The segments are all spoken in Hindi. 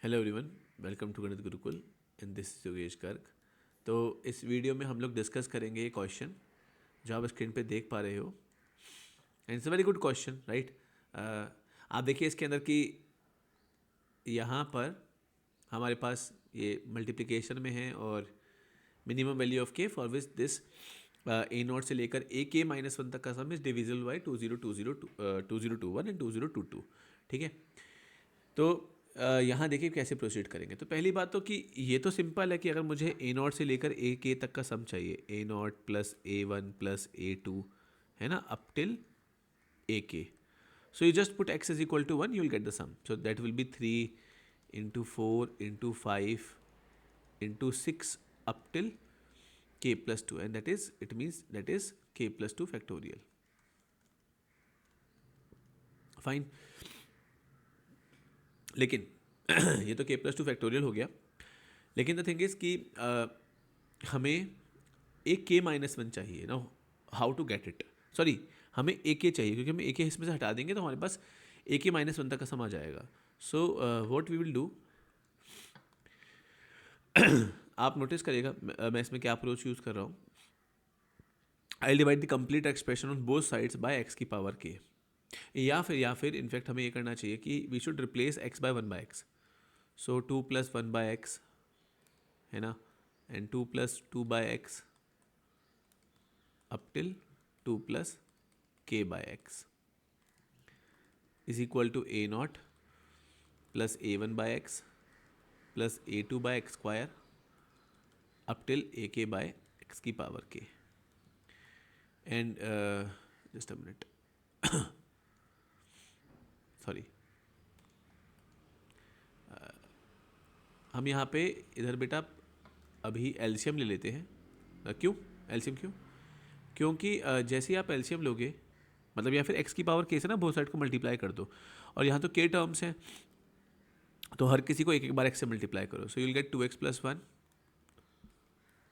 हेलो एवरीवन, वेलकम टू गणित Gurukul and this is Yogesh Garg. तो इस वीडियो में हम लोग डिस्कस करेंगे ये क्वेश्चन जो आप स्क्रीन पे देख पा रहे हो and it's a very good question, right. आप देखिए इसके अंदर कि यहाँ पर हमारे पास ये मल्टीप्लिकेशन में है और मिनिमम वैल्यू ऑफ के for which this A not से लेकर ए के -1 तक का सम इज डिविजिबल बाई 2021 एंड 2022। ठीक है, तो यहाँ देखिए कैसे प्रोसीड करेंगे। तो पहली बात तो कि ये तो सिंपल है कि अगर मुझे ए नॉट से लेकर ए के तक का सम चाहिए, ए nought plus A1 plus A2, है ना, up till a k. So you just put x is equal to 1, you will get the sum. So that will be 3 into 4 into 5 into 6 up till k plus 2, and that is it means that is k plus 2 factorial. Fine, लेकिन ये तो k प्लस 2 फैक्टोरियल हो गया, लेकिन द थिंग इज कि हमें एक k-1 चाहिए ना। How to get it, sorry, हमें एक के चाहिए क्योंकि हम एक के इसमें से हटा देंगे तो हमारे पास एक के-1 तक का सम आ जाएगा। So what we will do, आप नोटिस करिएगा मैं इसमें क्या अप्रोच यूज़ कर रहा हूँ। I divide the complete expression on both sides by x की पावर k, या फिर इनफैक्ट हमें ये करना चाहिए कि we should replace x by 1 by x। So 2 plus 1 by x, है ना, and 2 plus 2 by x up till 2 plus k by x is equal to a nought plus A1 by x plus A2 by x square up till a k by x की power k। And just a minute, sorry, हम यहाँ पे इधर बेटा अभी एलसीएम ले लेते हैं। क्यों एलसीएम, क्योंकि जैसे ही आप एलसीएम लोगे, मतलब या फिर x की पावर k से ना बोथ साइड को मल्टीप्लाई कर दो, और यहाँ तो k टर्म्स हैं तो हर किसी को एक एक बार x से मल्टीप्लाई करो। So you will gate 2x plus 1,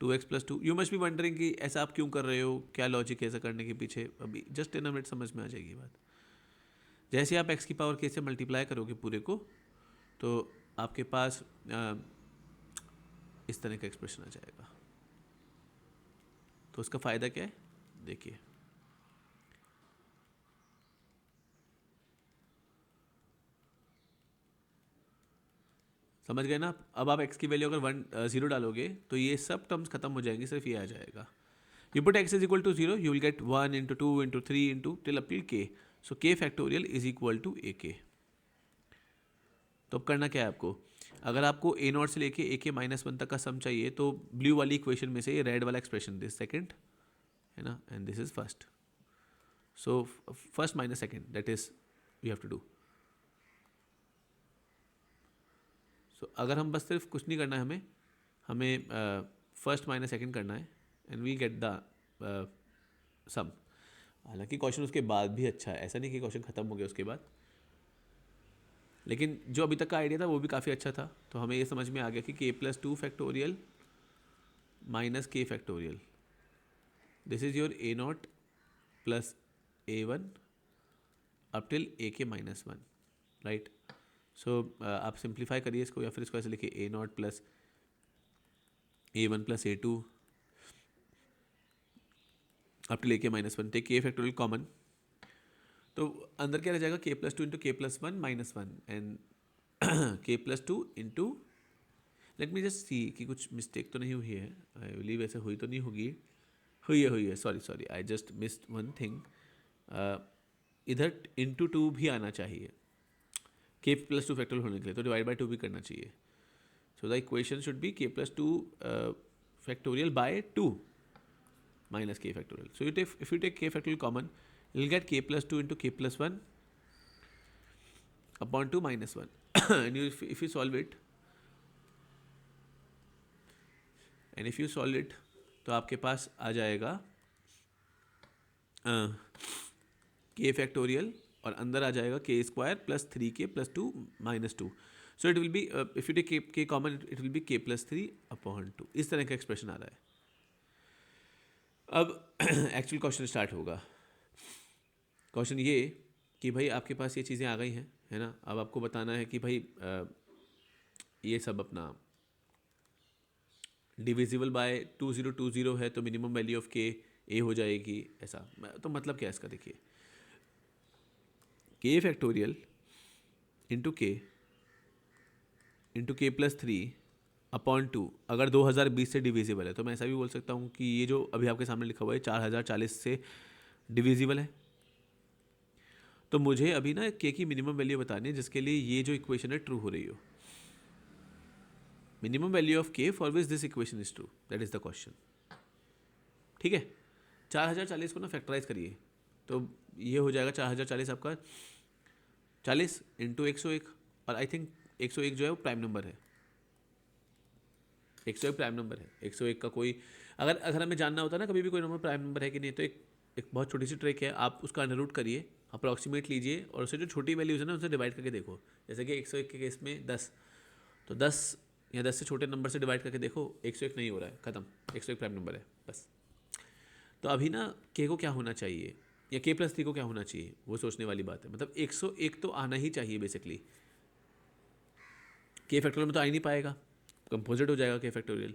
2x plus 2। You must be wondering कि ऐसा आप क्यों कर रहे हो, क्या लॉजिक है ऐसा करने के पीछे। अभी जस्ट इन अ मिनट समझ में आ जाएगी बात। जैसे आप x की पावर k से मल्टीप्लाई करोगे पूरे को, तो आपके पास इस तरह का एक्सप्रेशन आ जाएगा। तो उसका फ़ायदा क्या है, देखिए, समझ गए ना। अब आप x की वैल्यू अगर 0 डालोगे तो ये सब टर्म्स खत्म हो जाएंगे, सिर्फ ये आ जाएगा। You put x is equal to 0, you will get 1 into 2 into 3 into till up till k। So k factorial is equal to a k. तो अब करना क्या है आपको, अगर आपको ए नॉट से लेके ए के -1 तक का सम चाहिए तो ब्लू वाली इक्वेशन में से ये रेड वाला एक्सप्रेशन, दिस सेकंड, है ना, and this is first. So first minus second, that is we have to do. सो अगर हम बस सिर्फ कुछ नहीं करना है, हमें फर्स्ट माइनस सेकंड करना है एंड वी गेट द सम। हालांकि क्वेश्चन उसके बाद भी अच्छा है, ऐसा नहीं कि क्वेश्चन ख़त्म हो गया उसके बाद, लेकिन जो अभी तक का आइडिया था वो भी काफ़ी अच्छा था। तो हमें ये समझ में आ गया कि k plus 2 factorial minus k factorial, this is your a nought plus A1 up till a k -1, right. सो आप सिंप्लीफाई करिए इसको, या फिर इसको ऐसे लिखिए a nought plus A1 plus A2 up till a k -1, take k factorial common. तो अंदर क्या रह जाएगा, k प्लस 2 इंटू के plus 1 -1 and k plus 2 into, let me just see कि कुछ मिस्टेक तो नहीं हुई है। आई बिलीव ऐसे हुई तो नहीं होगी, हुई है, sorry, I just missed one thing. इधर इंटू 2 भी आना चाहिए k प्लस 2 फैक्टोरियल होने के लिए, तो डिवाइड बाई 2 भी करना चाहिए। So the equation should be k plus 2 factorial by 2 minus k factorial. So if you take k factorial common, you will get k plus 2 into k plus 1 upon 2 minus 1 and if you solve it, तो आपके पास आ जाएगा k फैक्टोरियल और अंदर आ जाएगा k square plus 3k plus 2 minus 2। So it will be, if you take k common, it will be k plus 3 upon 2। इस तरह का एक्सप्रेशन आ रहा है। अब एक्चुअल क्वेश्चन स्टार्ट होगा। क्वेश्चन ये कि भाई आपके पास ये चीज़ें आ गई हैं, है ना। अब आपको बताना है कि भाई ये सब अपना डिविजिबल बाय 2020 है तो मिनिमम वैल्यू ऑफ के ए हो जाएगी ऐसा। तो मतलब क्या है इसका, देखिए के फैक्टोरियल इंटू के प्लस 3/2 अगर 2020 से डिविजिबल है तो मैं ऐसा भी बोल सकता हूँ कि ये जो अभी आपके सामने लिखा हुआ है 4040 से डिविजिबल है। तो मुझे अभी ना के की मिनिमम वैल्यू बतानी है जिसके लिए ये जो इक्वेशन है ट्रू हो रही हो। मिनिमम वैल्यू ऑफ के for which this equation is true, that is the question. ठीक है, 4040 को ना फैक्टराइज करिए तो ये हो जाएगा 4040 आपका 40 इंटू 101, और आई थिंक 101 जो है वो प्राइम नंबर है। 101 प्राइम नंबर है। 101 का कोई अगर हमें जानना होता है ना कभी भी कोई नंबर प्राइम नंबर है कि नहीं, तो एक बहुत छोटी सी ट्रिक है, आप उसका अंडर रूट करिए, अप्रॉक्सीमेट लीजिए और उसे जो छोटी वैल्यूज़ है ना उनसे डिवाइड करके देखो। जैसे कि 101 के केस में 10, तो 10 या 10 से छोटे नंबर से डिवाइड करके देखो, 101 नहीं हो रहा है, ख़त्म, 101 प्राइम नंबर है बस। तो अभी ना के को क्या होना चाहिए या के प्लस 3 को क्या होना चाहिए वो सोचने वाली बात है। मतलब 101 तो आना ही चाहिए बेसिकली। के फैक्टोरियल में तो आ ही नहीं पाएगा, कंपोजिट हो जाएगा के फैक्टोरियल।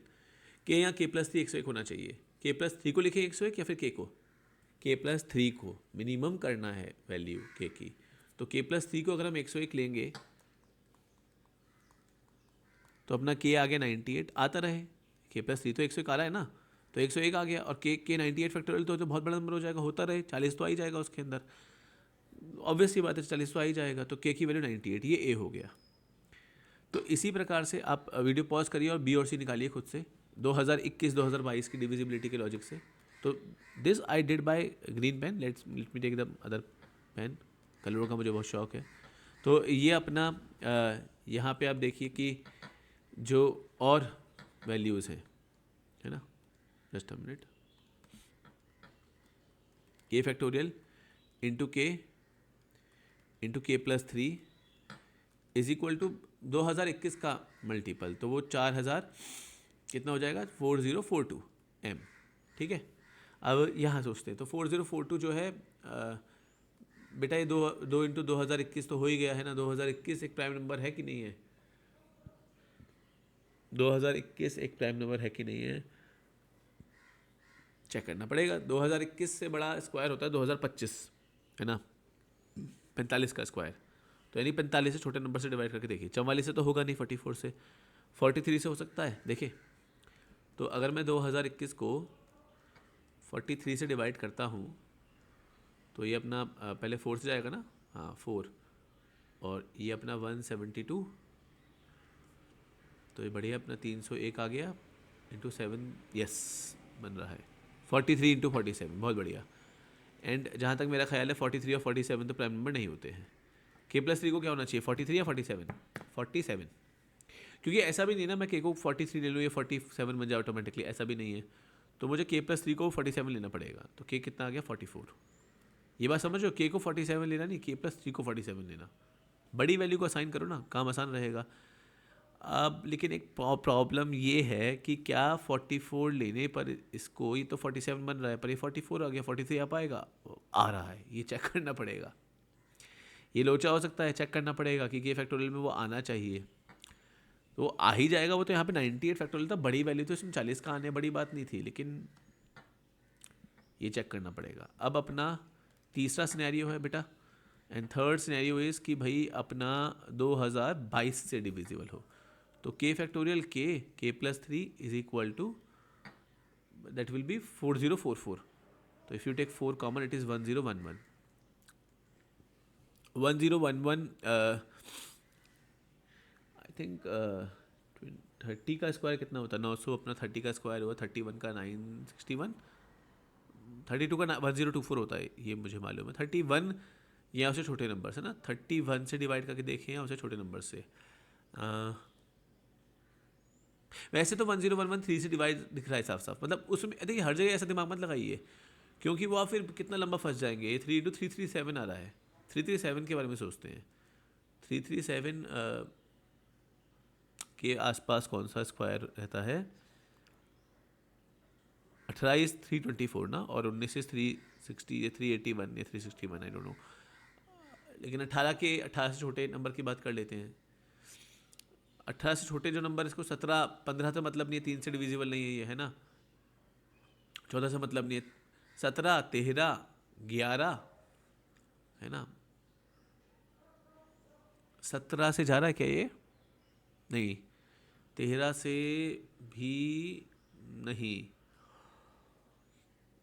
के या के प्लस 3 101 होना चाहिए। के प्लस 3 को लिखें 101 या फिर के को, के प्लस 3 को मिनिमम करना है वैल्यू के की। तो के प्लस 3 को अगर हम 101 लेंगे तो अपना के आ गया 98, आता रहे। के प्लस 3 तो 101 आ रहा है ना, तो 101 आ गया, और के 98 फैक्टोरियल तो बहुत बड़ा नंबर हो जाएगा, होता रहे 40 तो आ ही जाएगा उसके अंदर, ऑब्वियस सी बात है 40 तो आ ही जाएगा। तो के की वैल्यू 98, ये ए हो गया। तो इसी प्रकार से आप वीडियो पॉज करिए और बी और सी निकालिए खुद से 2021-2022 की डिविजिबिलिटी के लॉजिक से। तो this I did by green pen, let me take the other pen, कलरों का मुझे बहुत शौक है। तो ये अपना यहाँ पे आप देखिए कि जो और वैल्यूज़ हैं, है ना, जस्ट अ मिनट, के फैक्टोरियल इंटू के प्लस 3 इज इक्वल टू 2021 का मल्टीपल, तो वो 4000 कितना हो जाएगा 4042 m। ठीक है, अब यहाँ सोचते हैं तो 4042 जो है बेटा ये 2 इंटू 2021 तो हो ही गया है ना। 2021 एक प्राइम नंबर है कि नहीं है, 2021 एक प्राइम नंबर है कि नहीं है, चेक करना पड़ेगा। 2021 से बड़ा स्क्वायर होता है 2025, है ना, 45 का स्क्वायर। तो यानी 45 से छोटे नंबर से डिवाइड करके देखिए। 44 से तो होगा नहीं, 44 से, 43 से हो सकता है। देखिए तो अगर मैं 2021 को 43 से डिवाइड करता हूँ तो ये अपना पहले 4 से जाएगा ना, हाँ 4, और ये अपना 172, तो ये बढ़िया अपना 301 आ गया इंटू 7, यस बन रहा है 43 इंटू 47, बहुत बढ़िया। एंड जहाँ तक मेरा ख्याल है 43 और 47 तो प्राइम नंबर नहीं होते हैं। के प्लस 3 को क्या होना चाहिए, 43 या 47? 47, क्योंकि ऐसा भी नहीं ना मैं के को 43 ले लूँ या 47 बन जाए ऑटोमेटिकली, ऐसा भी नहीं है। तो मुझे के प्लस 3 को 47 लेना पड़ेगा। तो के कितना आ गया 44। ये बात समझो, के को 47 लेना नहीं, के प्लस 3 को 47 लेना। बड़ी वैल्यू को असाइन करो ना, काम आसान रहेगा। अब लेकिन एक प्रॉब्लम ये है कि क्या 44 लेने पर इसको, ये तो 47 बन रहा है पर ये 44 आ गया, 43 आ पाएगा, आ रहा है, ये चेक करना पड़ेगा। ये लोचा हो सकता है, चेक करना पड़ेगा कि के फैक्टोरियल में वो आना चाहिए, तो आ ही जाएगा। वो तो यहाँ पे 98 फैक्टोरियल था, बड़ी वैल्यू तो इसमें 40 का आने बड़ी बात नहीं थी, लेकिन ये चेक करना पड़ेगा। अब अपना तीसरा सिनेरियो है बेटा, एंड थर्ड सिनेरियो इज़ कि भाई अपना 2022 से डिविजिबल हो। तो k factorial k plus 3 is equal to that will be 4044। तो if you take 4 common it is 1011 1011। I think 30 का स्क्वायर कितना होता है, 900 अपना 30 का स्क्वायर हुआ, 31 का 961, 32 का 1024 होता है, ये मुझे मालूम है। 31 या उससे छोटे नंबर से ना, 31 से डिवाइड करके देखें या उससे छोटे नंबर से। वैसे तो 1011 3 से डिवाइड दिख रहा है साफ साफ, मतलब उसमें देखिए हर जगह ऐसा दिमाग मत लगाइए, क्योंकि वो आप फिर कितना लंबा फंस जाएंगे। ये 3 इंटू 337 आ रहा है, 337 के बारे में सोचते हैं। 337 के आसपास कौन सा स्क्वायर रहता है, 28 324 ना, और 19 से 360 या 381 या 361, आई डोंट नो। लेकिन 18 से छोटे नंबर की बात कर लेते हैं। 18 से छोटे जो नंबर, इसको 17 15 से मतलब नहीं है, 3 से डिविजिबल नहीं है ये, है ना। 14 से मतलब नहीं है, 17 13 11, है ना। 17 से जा रहा है क्या ये? नहीं, 13 से भी नहीं,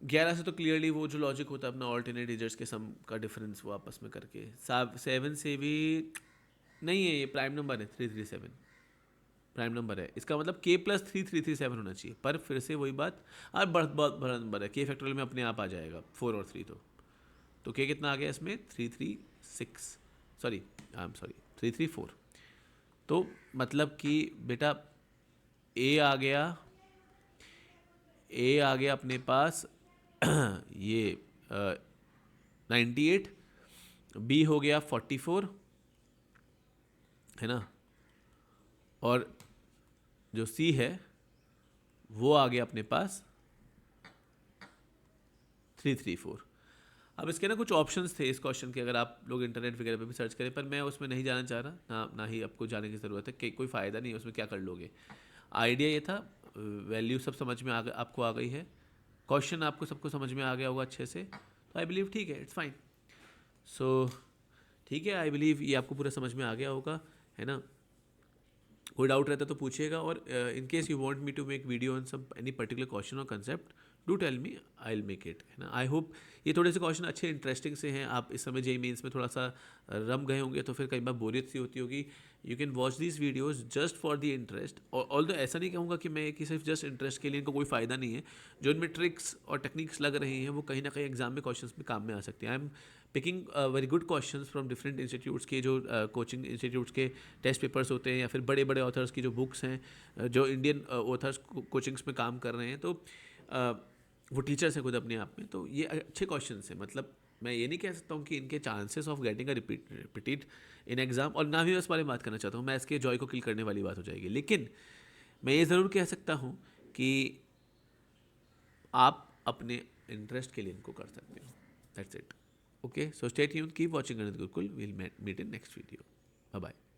11 से तो क्लियरली वो जो लॉजिक होता है अपना ऑल्टरनेट डिजिट्स के सम का डिफरेंस वो आपस में करके। 7 से भी नहीं है, ये प्राइम नंबर है, 337 प्राइम नंबर है, इसका मतलब k प्लस 3 होना चाहिए। पर फिर से वही बात, और बहुत बड़ा नंबर है, k फैक्टोरियल में अपने आप आ जाएगा 4 और 3, तो k कितना आ गया इसमें 336, सॉरी आई एम सॉरी 334। तो मतलब कि बेटा a आ गया अपने पास ये 98, b हो गया 44, है ना, और जो c है वो आ गया अपने पास 334। अब इसके ना कुछ ऑप्शंस थे इस क्वेश्चन के, अगर आप लोग इंटरनेट वगैरह पे भी सर्च करें, पर मैं उसमें नहीं जाना चाह रहा, ना ही आपको जाने की ज़रूरत है, कि कोई फ़ायदा नहीं है उसमें, क्या कर लोगे। आइडिया ये था, वैल्यू सब समझ में आपको आ गई है, क्वेश्चन आपको सबको समझ में आ गया होगा अच्छे से, तो आई बिलीव ठीक है, इट्स फाइन। सो ठीक है, आई बिलीव ये आपको पूरा समझ में आ गया होगा, है ना। कोई डाउट रहता तो पूछिएगा, और in case you want me to make video on some any particular question और concept, do tell me, I will make it, है ना। आई होप ये थोड़े से क्वेश्चन अच्छे इंटरेस्टिंग से हैं। आप इस समय जेई मेंस में थोड़ा सा रम गए होंगे, तो फिर कई बार बोरियत सी होती होगी। You can watch these videos just for the interest, और ऑल्दो ऐसा नहीं कहूँगा कि मैं कि सिर्फ जस्ट इंटरेस्ट के लिए, इनको कोई फ़ायदा नहीं है। जो इनमें ट्रिक्स और टेक्निक्स लग रही हैं वो कहीं ना कहीं एग्जाम में क्वेश्चन में काम में आ सकती हैं। I am picking very good question from different institutes के, जो कोचिंग इंस्टीट्यूट्स के टेस्ट पेपर्स होते हैं, या फिर बड़े बड़े ऑथर्स की जो बुक्स हैं, जो इंडियन ऑथर्स कोचिंग्स में काम कर रहे हैं, तो वो टीचर्स हैं खुद अपने आप में, तो ये अच्छे क्वेश्चन हैं। मतलब मैं ये नहीं कह सकता हूँ कि इनके chances of getting a repeat in exam, और ना ही मैं इस बारे में बात करना चाहता हूँ, मैं इसके जॉय को किल करने वाली बात हो जाएगी। लेकिन मैं ये ज़रूर कह सकता हूँ कि आप अपने इंटरेस्ट के लिए इनको कर सकते हो, that's it. Okay, so stay tuned, keep watching Ganit Gurukul, will meet in next video, bye bye.